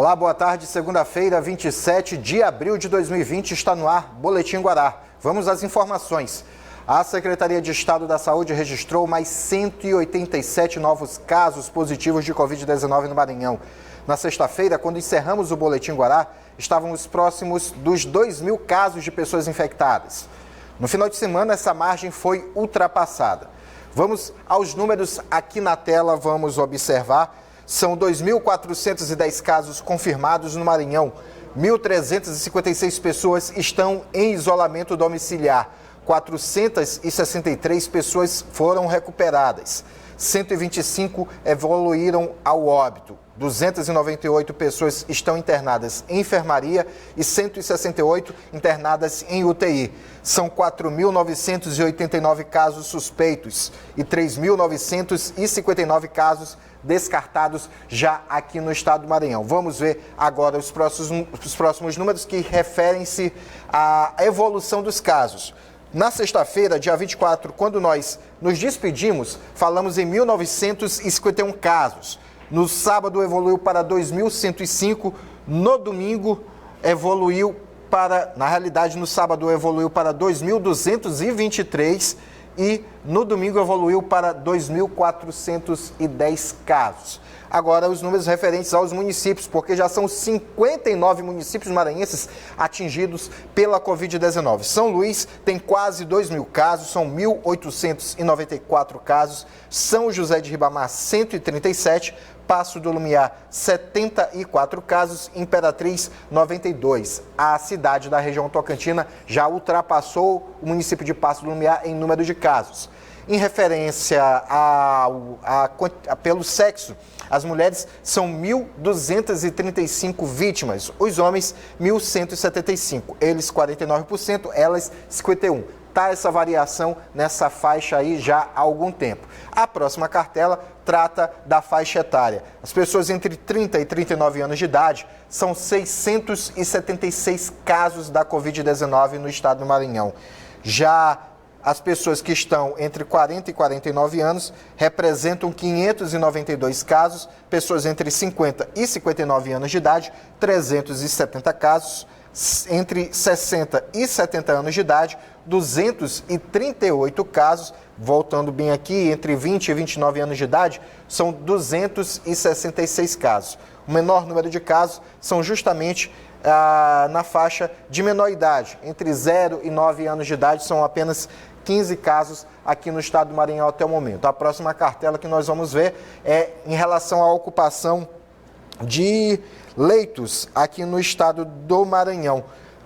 Olá, boa tarde. Segunda-feira, 27 de abril de 2020, está no ar Boletim Guará. Vamos às informações. A Secretaria de Estado da Saúde registrou mais 187 novos casos positivos de Covid-19 no Maranhão. Na sexta-feira, quando encerramos o Boletim Guará, estávamos próximos dos 2.000 casos de pessoas infectadas. No final de semana, essa margem foi ultrapassada. Vamos aos números aqui na tela, vamos observar. São 2.410 casos confirmados no Maranhão. 1.356 pessoas estão em isolamento domiciliar. 463 pessoas foram recuperadas. 125 evoluíram ao óbito. 298 pessoas estão internadas em enfermaria e 168 internadas em UTI. São 4.989 casos suspeitos e 3.959 casos descartados já aqui no estado do Maranhão. Vamos ver agora os próximos números que referem-se à evolução dos casos. Na sexta-feira, dia 24, quando nós nos despedimos, falamos em 1.951 casos. No sábado evoluiu para 2.105, no domingo evoluiu para, na realidade no sábado evoluiu para 2.223 e no domingo evoluiu para 2.410 casos. Agora os números referentes aos municípios, porque já são 59 municípios maranhenses atingidos pela Covid-19. São Luís tem quase 2.000 casos, são 1.894 casos. São José de Ribamar, 137, Paço do Lumiar, 74 casos, Imperatriz, 92. A cidade da região tocantina já ultrapassou o município de Paço do Lumiar em número de casos. Em referência pelo sexo, as mulheres são 1.235 vítimas, os homens 1.175, eles 49%, elas 51%. Está essa variação nessa faixa aí já há algum tempo. A próxima cartela trata da faixa etária. As pessoas entre 30 e 39 anos de idade são 676 casos da Covid-19 no estado do Maranhão. Já as pessoas que estão entre 40 e 49 anos representam 592 casos, pessoas entre 50 e 59 anos de idade, 370 casos, entre 60 e 70 anos de idade, 238 casos, voltando bem aqui, entre 20 e 29 anos de idade, são 266 casos. O menor número de casos são justamente na faixa de menor idade, entre 0 e 9 anos de idade, são apenas 15 casos aqui no estado do Maranhão até o momento. A próxima cartela que nós vamos ver é em relação à ocupação de leitos aqui no estado do Maranhão.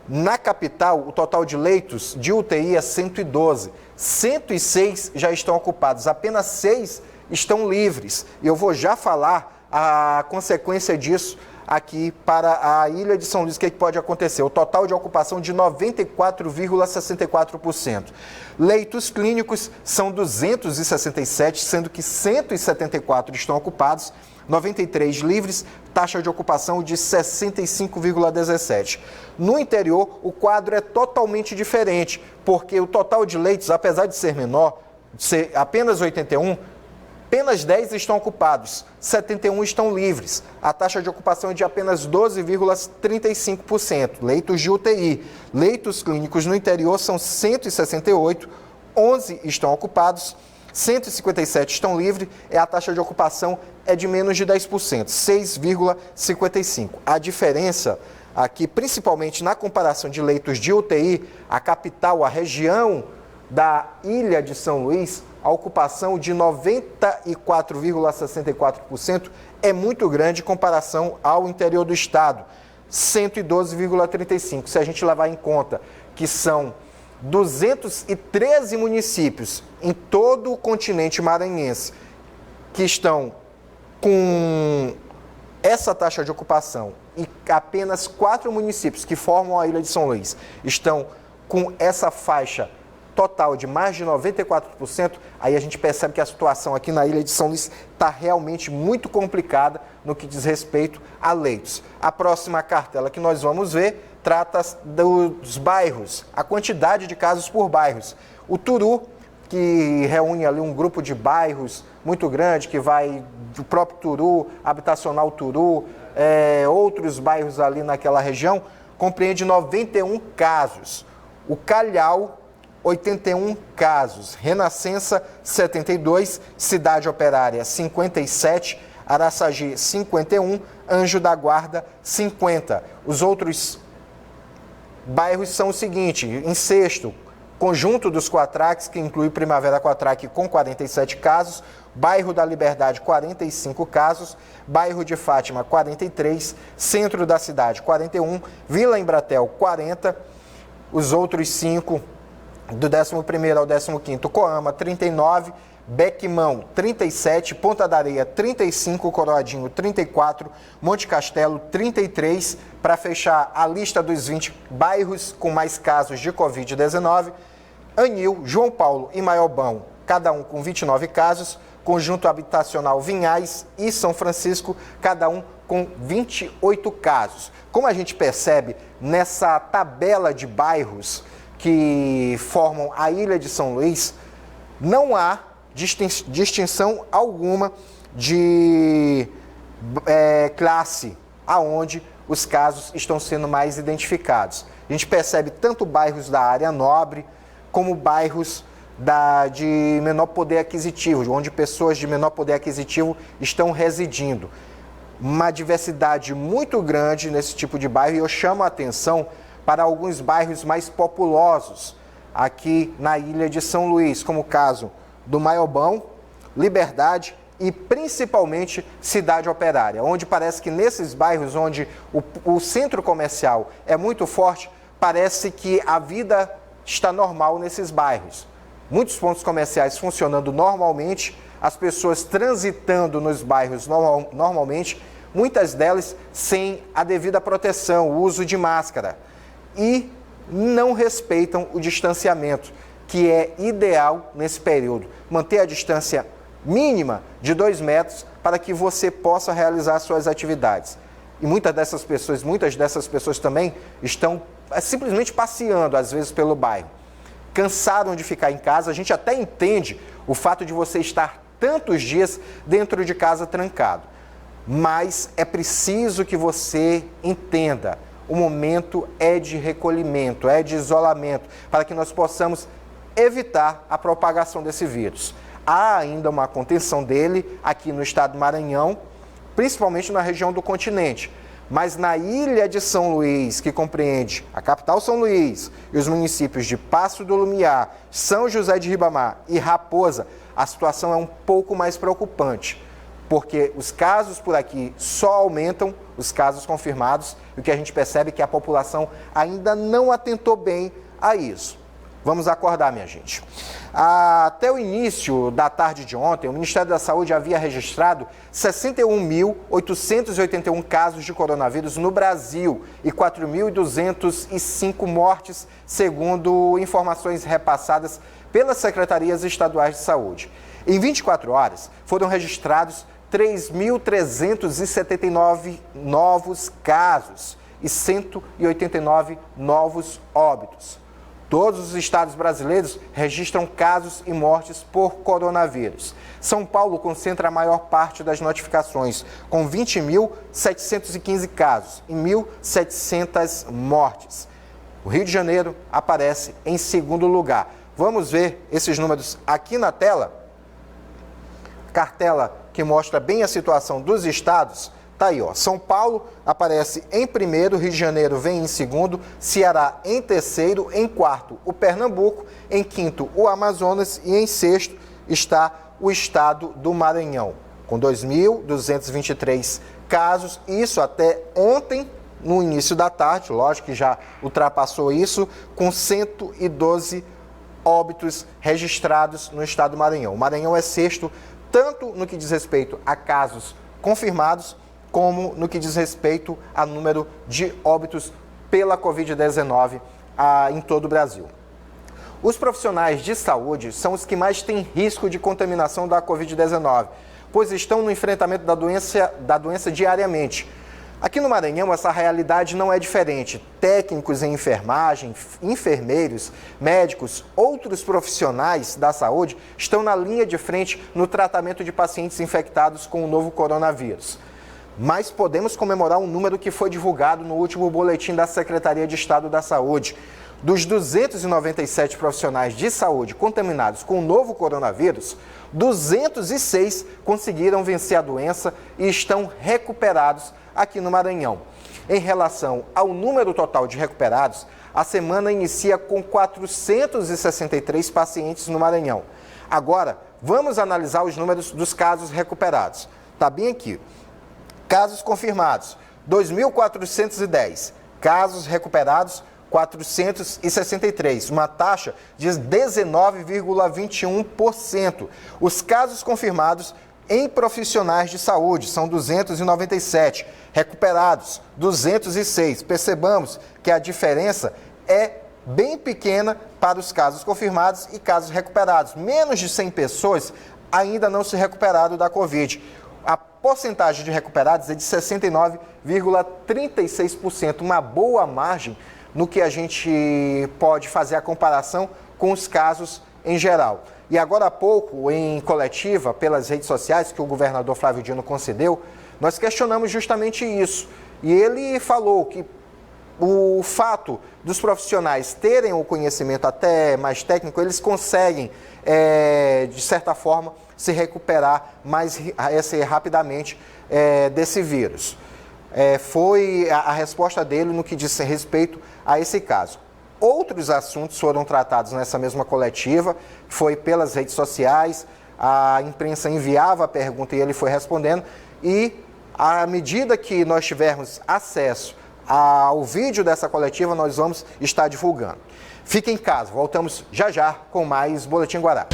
Na capital, o total de leitos de UTI é 112. 106 já estão ocupados, apenas 6 estão livres. E eu vou já falar a consequência disso aqui para a Ilha de São Luís, o que pode acontecer? O total de ocupação de 94,64%. Leitos clínicos são 267, sendo que 174 estão ocupados, 93 livres, taxa de ocupação de 65,17%. No interior, o quadro é totalmente diferente, porque o total de leitos, apesar de ser menor, de ser apenas 81, apenas 10 estão ocupados, 71 estão livres. A taxa de ocupação é de apenas 12,35%. Leitos de UTI. Leitos clínicos no interior são 168, 11 estão ocupados, 157 estão livres e a taxa de ocupação é de menos de 10%, 6,55%. A diferença aqui, principalmente na comparação de leitos de UTI, a capital, a região da Ilha de São Luís, a ocupação de 94,64% é muito grande em comparação ao interior do estado, 112,35%. Se a gente levar em conta que são 213 municípios em todo o continente maranhense que estão com essa taxa de ocupação e apenas 4 municípios que formam a Ilha de São Luís estão com essa faixa total de mais de 94%, aí a gente percebe que a situação aqui na Ilha de São Luís está realmente muito complicada no que diz respeito a leitos. A próxima cartela que nós vamos ver trata dos bairros, a quantidade de casos por bairros. O Turu que reúne ali um grupo de bairros muito grande, que vai do próprio Turu, Habitacional Turu, outros bairros ali naquela região, compreende 91 casos. O Calhau, 81 casos. Renascença, 72. Cidade Operária, 57. Araçagi, 51. Anjo da Guarda, 50. Os outros bairros são o seguinte: em sexto, Conjunto dos Quatraques, que inclui Primavera Quatraque, com 47 casos. Bairro da Liberdade, 45 casos. Bairro de Fátima, 43. Centro da Cidade, 41. Vila Embratel, 40. Os outros 5, do 11º ao 15º, Coama, 39. Bequimão, 37. Ponta da Areia, 35. Coroadinho, 34. Monte Castelo, 33. Para fechar a lista dos 20 bairros com mais casos de Covid-19, Anil, João Paulo e Maiobão, cada um com 29 casos. Conjunto Habitacional Vinhais e São Francisco, cada um com 28 casos. Como a gente percebe nessa tabela de bairros que formam a Ilha de São Luís, não há distinção alguma de classe aonde os casos estão sendo mais identificados. A gente percebe tanto bairros da área nobre como bairros de menor poder aquisitivo, onde pessoas de menor poder aquisitivo estão residindo. Uma diversidade muito grande nesse tipo de bairro, e eu chamo a atenção para alguns bairros mais populosos aqui na Ilha de São Luís, como o caso do Maiobão, Liberdade e principalmente Cidade Operária, onde parece que nesses bairros onde o centro comercial é muito forte, parece que a vida está normal nesses bairros. Muitos pontos comerciais funcionando normalmente, as pessoas transitando nos bairros normalmente, muitas delas sem a devida proteção, o uso de máscara, e não respeitam o distanciamento, que é ideal nesse período. Manter a distância mínima de 2 metros para que você possa realizar suas atividades. E muitas dessas pessoas também estão simplesmente passeando, às vezes, pelo bairro. Cansaram de ficar em casa. A gente até entende o fato de você estar tantos dias dentro de casa trancado. Mas é preciso que você entenda, o momento é de recolhimento, é de isolamento, para que nós possamos evitar a propagação desse vírus. Há ainda uma contenção dele aqui no estado do Maranhão, principalmente na região do continente. Mas na Ilha de São Luís, que compreende a capital São Luís e os municípios de Passo do Lumiar, São José de Ribamar e Raposa, a situação é um pouco mais preocupante, porque os casos por aqui só aumentam, os casos confirmados, e o que a gente percebe é que a população ainda não atentou bem a isso. Vamos acordar, minha gente. Até o início da tarde de ontem, o Ministério da Saúde havia registrado 61.881 casos de coronavírus no Brasil e 4.205 mortes, segundo informações repassadas pelas secretarias estaduais de saúde. Em 24 horas, foram registrados 3.379 novos casos e 189 novos óbitos. Todos os estados brasileiros registram casos e mortes por coronavírus. São Paulo concentra a maior parte das notificações, com 20.715 casos e 1.700 mortes. O Rio de Janeiro aparece em segundo lugar. Vamos ver esses números aqui na tela. Cartela que mostra bem a situação dos estados. Tá aí, ó. São Paulo aparece em primeiro, Rio de Janeiro vem em segundo, Ceará em terceiro, em quarto o Pernambuco, em quinto o Amazonas e em sexto está o estado do Maranhão, com 2.223 casos, isso até ontem, no início da tarde, lógico que já ultrapassou isso, com 112 óbitos registrados no estado do Maranhão. O Maranhão é sexto, tanto no que diz respeito a casos confirmados, como no que diz respeito a número de óbitos pela Covid-19 em todo o Brasil. Os profissionais de saúde são os que mais têm risco de contaminação da Covid-19, pois estão no enfrentamento da doença diariamente. Aqui no Maranhão, essa realidade não é diferente. Técnicos em enfermagem, enfermeiros, médicos, outros profissionais da saúde estão na linha de frente no tratamento de pacientes infectados com o novo coronavírus. Mas podemos comemorar um número que foi divulgado no último boletim da Secretaria de Estado da Saúde. Dos 297 profissionais de saúde contaminados com o novo coronavírus, 206 conseguiram vencer a doença e estão recuperados aqui no Maranhão. Em relação ao número total de recuperados, a semana inicia com 463 pacientes no Maranhão. Agora, vamos analisar os números dos casos recuperados. Está bem aqui. Casos confirmados, 2.410. Casos recuperados, 463, uma taxa de 19,21%. Os casos confirmados em profissionais de saúde são 297, recuperados 206. Percebamos que a diferença é bem pequena para os casos confirmados e casos recuperados. Menos de 100 pessoas ainda não se recuperaram da Covid. A porcentagem de recuperados é de 69,36%, uma boa margem no que a gente pode fazer a comparação com os casos em geral. E agora há pouco, em coletiva, pelas redes sociais, que o governador Flávio Dino concedeu, nós questionamos justamente isso. E ele falou que o fato dos profissionais terem o conhecimento até mais técnico, eles conseguem, de certa forma, se recuperar mais rapidamente desse vírus. Foi a resposta dele no que diz respeito a esse caso. Outros assuntos foram tratados nessa mesma coletiva, foi pelas redes sociais, a imprensa enviava a pergunta e ele foi respondendo, e à medida que nós tivermos acesso ao vídeo dessa coletiva, nós vamos estar divulgando. Fique em casa, voltamos já já com mais Boletim Guará.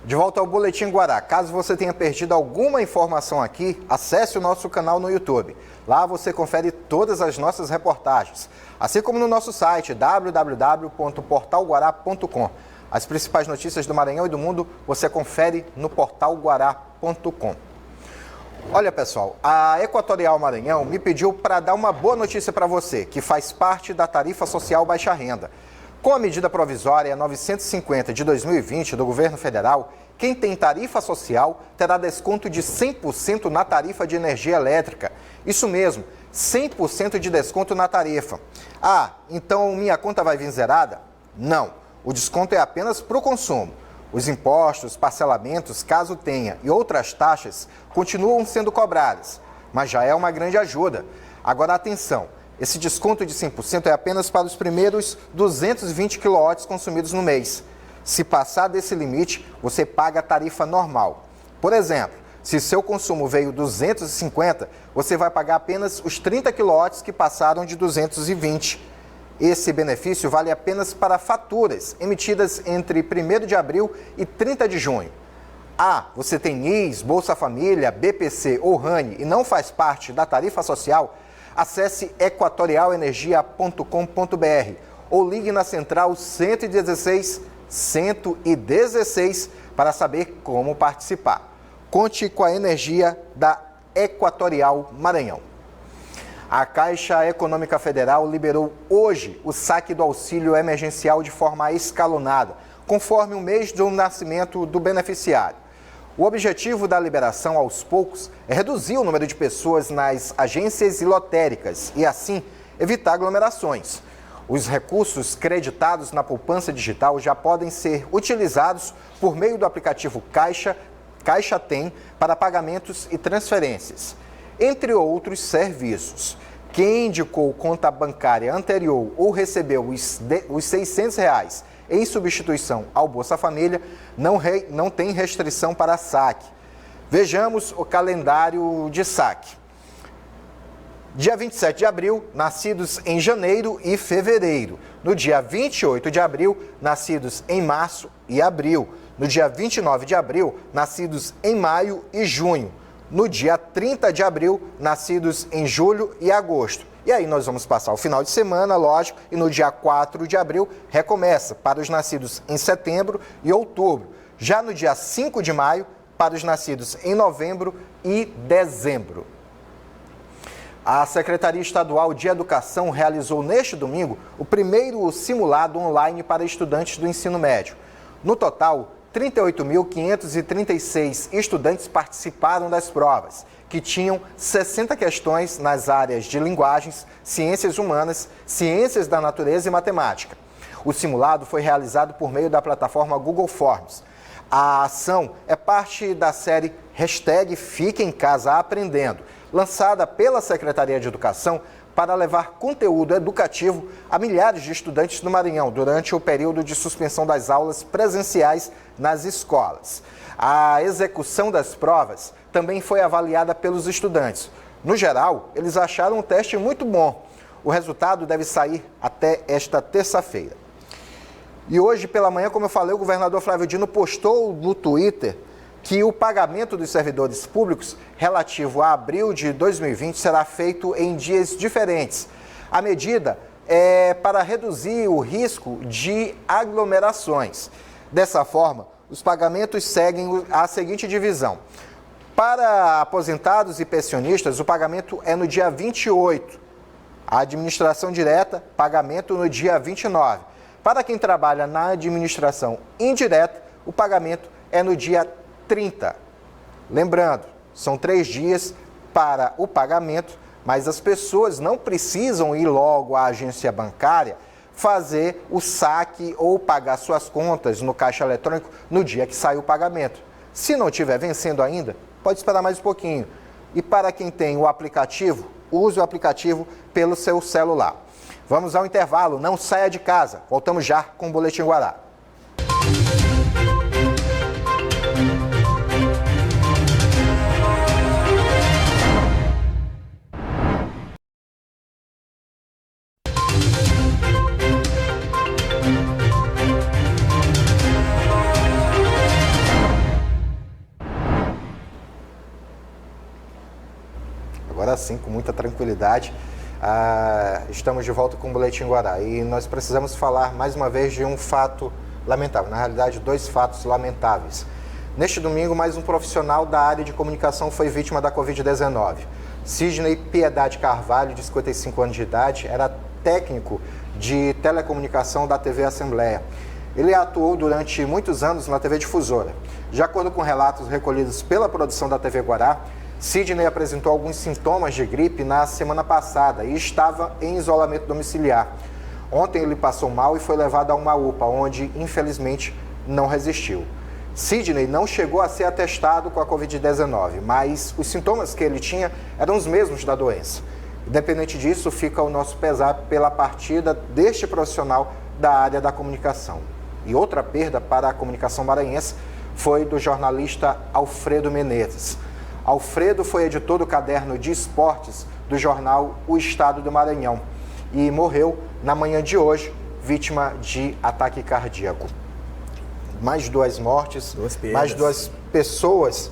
De volta ao Boletim Guará. Caso você tenha perdido alguma informação aqui, acesse o nosso canal no YouTube. Lá você confere todas as nossas reportagens, assim como no nosso site www.portalguará.com. As principais notícias do Maranhão e do mundo você confere no portalguará.com. Olha, pessoal, a Equatorial Maranhão me pediu para dar uma boa notícia para você, que faz parte da tarifa social baixa renda. Com a medida provisória 950 de 2020 do governo federal, quem tem tarifa social terá desconto de 100% na tarifa de energia elétrica. Isso mesmo, 100% de desconto na tarifa. Ah, então minha conta vai vir zerada? Não, o desconto é apenas para o consumo. Os impostos, parcelamentos, caso tenha, e outras taxas continuam sendo cobradas, mas já é uma grande ajuda. Agora atenção! Esse desconto de 100% é apenas para os primeiros 220 kW consumidos no mês. Se passar desse limite, você paga a tarifa normal. Por exemplo, se seu consumo veio 250, você vai pagar apenas os 30 kW que passaram de 220. Esse benefício vale apenas para faturas emitidas entre 1º de abril e 30 de junho. Ah, você tem NIS, Bolsa Família, BPC ou RANE e não faz parte da tarifa social? Acesse equatorialenergia.com.br ou ligue na central 116 116 para saber como participar. Conte com a energia da Equatorial Maranhão. A Caixa Econômica Federal liberou hoje o saque do auxílio emergencial de forma escalonada, conforme o mês do nascimento do beneficiário. O objetivo da liberação aos poucos é reduzir o número de pessoas nas agências lotéricas e, assim, evitar aglomerações. Os recursos creditados na poupança digital já podem ser utilizados por meio do aplicativo Caixa Tem para pagamentos e transferências, entre outros serviços. Quem indicou conta bancária anterior ou recebeu os R$600 em substituição ao Bolsa Família, não tem restrição para saque. Vejamos o calendário de saque. Dia 27 de abril, nascidos em janeiro e fevereiro. No dia 28 de abril, nascidos em março e abril. No dia 29 de abril, nascidos em maio e junho. no dia 30 de abril, nascidos em julho e agosto. E aí nós vamos passar o final de semana, lógico, e no dia 4 de abril recomeça para os nascidos em setembro e outubro. Já no dia 5 de maio, para os nascidos em novembro e dezembro. A Secretaria Estadual de Educação realizou neste domingo o primeiro simulado online para estudantes do ensino médio. No total, 38.536 estudantes participaram das provas, que tinham 60 questões nas áreas de linguagens, ciências humanas, ciências da natureza e matemática. O simulado foi realizado por meio da plataforma Google Forms. A ação é parte da série #Fique em Casa Aprendendo, lançada pela Secretaria de Educação para levar conteúdo educativo a milhares de estudantes do Maranhão durante o período de suspensão das aulas presenciais nas escolas. A execução das provas também foi avaliada pelos estudantes. No geral, eles acharam o teste muito bom. O resultado deve sair até esta terça-feira. E hoje pela manhã, como eu falei, o governador Flávio Dino postou no Twitter que o pagamento dos servidores públicos relativo a abril de 2020 será feito em dias diferentes. A medida é para reduzir o risco de aglomerações. Dessa forma, os pagamentos seguem a seguinte divisão. Para aposentados e pensionistas, o pagamento é no dia 28. A administração direta, pagamento no dia 29. Para quem trabalha na administração indireta, o pagamento é no dia 30. Lembrando, são 3 dias para o pagamento, mas as pessoas não precisam ir logo à agência bancária fazer o saque ou pagar suas contas no caixa eletrônico no dia que sai o pagamento. Se não estiver vencendo ainda, pode esperar mais um pouquinho. E para quem tem o aplicativo, use o aplicativo pelo seu celular. Vamos ao intervalo, não saia de casa. Voltamos já com o Boletim Guará. Agora sim, com muita tranquilidade, estamos de volta com o Boletim Guará. E nós precisamos falar mais uma vez de um fato lamentável, na realidade 2 fatos lamentáveis. Neste domingo, mais um profissional da área de comunicação foi vítima da Covid-19. Sidney Piedade Carvalho, de 55 anos de idade, era técnico de telecomunicação da TV Assembleia. Ele atuou durante muitos anos na TV Difusora. De acordo com relatos recolhidos pela produção da TV Guará, Sidney apresentou alguns sintomas de gripe na semana passada e estava em isolamento domiciliar. Ontem ele passou mal e foi levado a uma UPA, onde infelizmente não resistiu. Sidney não chegou a ser atestado com a Covid-19, mas os sintomas que ele tinha eram os mesmos da doença. Independente disso, fica o nosso pesar pela partida deste profissional da área da comunicação. E outra perda para a comunicação maranhense foi do jornalista Alfredo Menezes. Alfredo foi editor do caderno de esportes do jornal O Estado do Maranhão e morreu na manhã de hoje, vítima de ataque cardíaco. Mais 2 mortes, mais 2 pessoas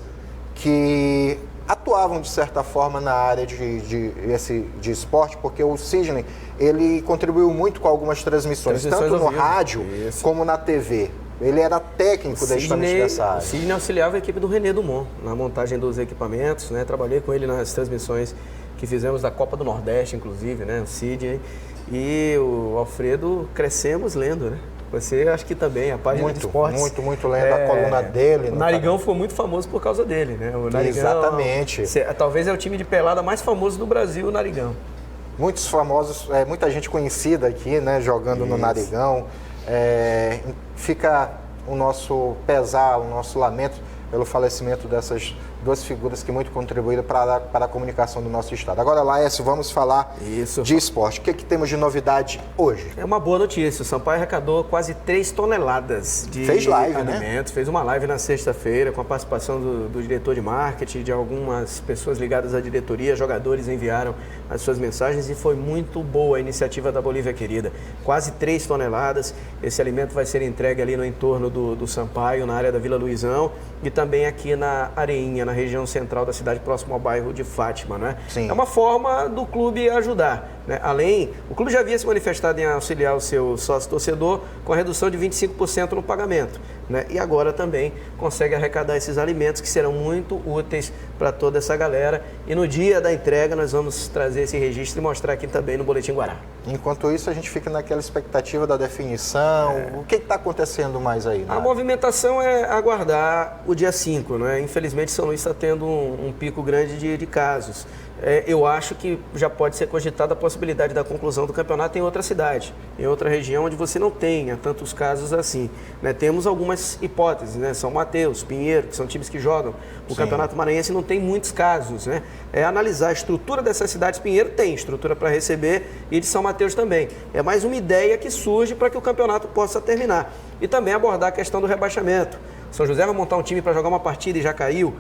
que atuavam de certa forma na área de esporte, porque o Sidney, ele contribuiu muito com algumas transmissões tanto no rádio como na TV. Ele era técnico dessa área. O Sidney auxiliava a equipe do René Dumont na montagem dos equipamentos, né? Trabalhei com ele nas transmissões que fizemos da Copa do Nordeste, inclusive, né? O Sidney e o Alfredo crescemos lendo, né? Você acho que também, a página de esportes. Muito lendo a coluna dele. O Narigão ficou muito famoso por causa dele, né? O Narigão, exatamente. Talvez é o time de pelada mais famoso do Brasil, o Narigão. Muitos famosos, muita gente conhecida aqui, né? Jogando no Narigão. Fica o nosso pesar, o nosso lamento pelo falecimento dessas 2 figuras que muito contribuíram para a comunicação do nosso estado. Agora, Laércio, vamos falar de esporte. O que temos de novidade hoje? É uma boa notícia. O Sampaio arrecadou quase 3 toneladas de alimentos. Fez uma live na sexta-feira com a participação do diretor de marketing, de algumas pessoas ligadas à diretoria. Jogadores enviaram as suas mensagens e foi muito boa a iniciativa da Bolívia Querida. Quase 3 toneladas. Esse alimento vai ser entregue ali no entorno do Sampaio, na área da Vila Luizão e também aqui na Areinha, na região central da cidade, próximo ao bairro de Fátima, né? Sim. É uma forma do clube ajudar, né? Além, o clube já havia se manifestado em auxiliar o seu sócio-torcedor com a redução de 25% no pagamento, né? E agora também consegue arrecadar esses alimentos que serão muito úteis para toda essa galera. E no dia da entrega nós vamos trazer esse registro e mostrar aqui também no Boletim Guará. Enquanto isso, a gente fica naquela expectativa da definição. O que está acontecendo mais aí? A movimentação é aguardar o dia 5, né? Infelizmente, São Luís está tendo um pico grande de casos. Eu acho que já pode ser cogitada a possibilidade da conclusão do campeonato em outra cidade, em outra região onde você não tenha tantos casos assim, né? Temos algumas hipóteses, né? São Mateus, Pinheiro, que são times que jogam. O Campeonato Maranhense não tem muitos casos, né? É analisar a estrutura dessas cidades. Pinheiro tem estrutura para receber e de São Mateus também. É mais uma ideia que surge para que o campeonato possa terminar. E também abordar a questão do rebaixamento. São José vai montar um time para jogar uma partida e já caiu,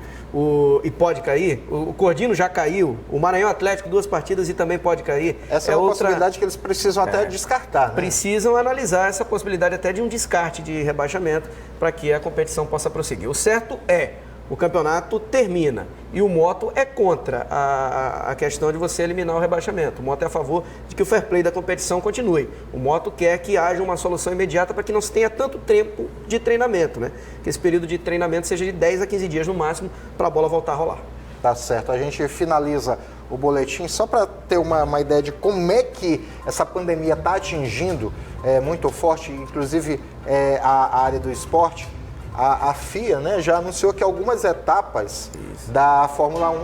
e pode cair. O Cordino já caiu. O Maranhão Atlético, 2 partidas e também pode cair. Essa é uma possibilidade que eles precisam até descartar, né? Precisam analisar essa possibilidade até de um descarte de rebaixamento para que a competição possa prosseguir. O certo é, o campeonato termina e o Moto é contra a questão de você eliminar o rebaixamento. O Moto é a favor de que o fair play da competição continue. O Moto quer que haja uma solução imediata para que não se tenha tanto tempo de treinamento, né? Que esse período de treinamento seja de 10 a 15 dias no máximo para a bola voltar a rolar. Tá certo. A gente finaliza o boletim só para ter uma ideia de como é que essa pandemia está atingindo muito forte, inclusive a área do esporte. A FIA, né, já anunciou que algumas etapas da Fórmula 1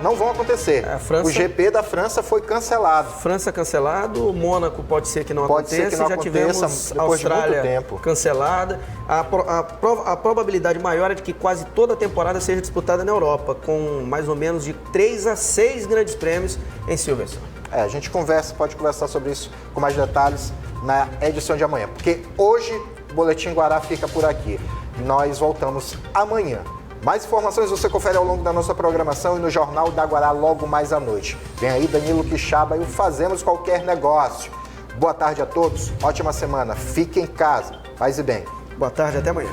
não vão acontecer. O GP da França foi cancelado. França cancelado, Mônaco pode ser que não aconteça. Já tivemos Austrália cancelada. A probabilidade maior é de que quase toda a temporada seja disputada na Europa, com mais ou menos de 3 a 6 grandes prêmios em Silverstone. A gente pode conversar sobre isso com mais detalhes na edição de amanhã, porque hoje o Boletim Guará fica por aqui. Nós voltamos amanhã. Mais informações você confere ao longo da nossa programação e no Jornal da Guará logo mais à noite. Vem aí Danilo Quixaba e o Fazemos Qualquer Negócio. Boa tarde a todos, ótima semana, fique em casa, paz e bem. Boa tarde, até amanhã.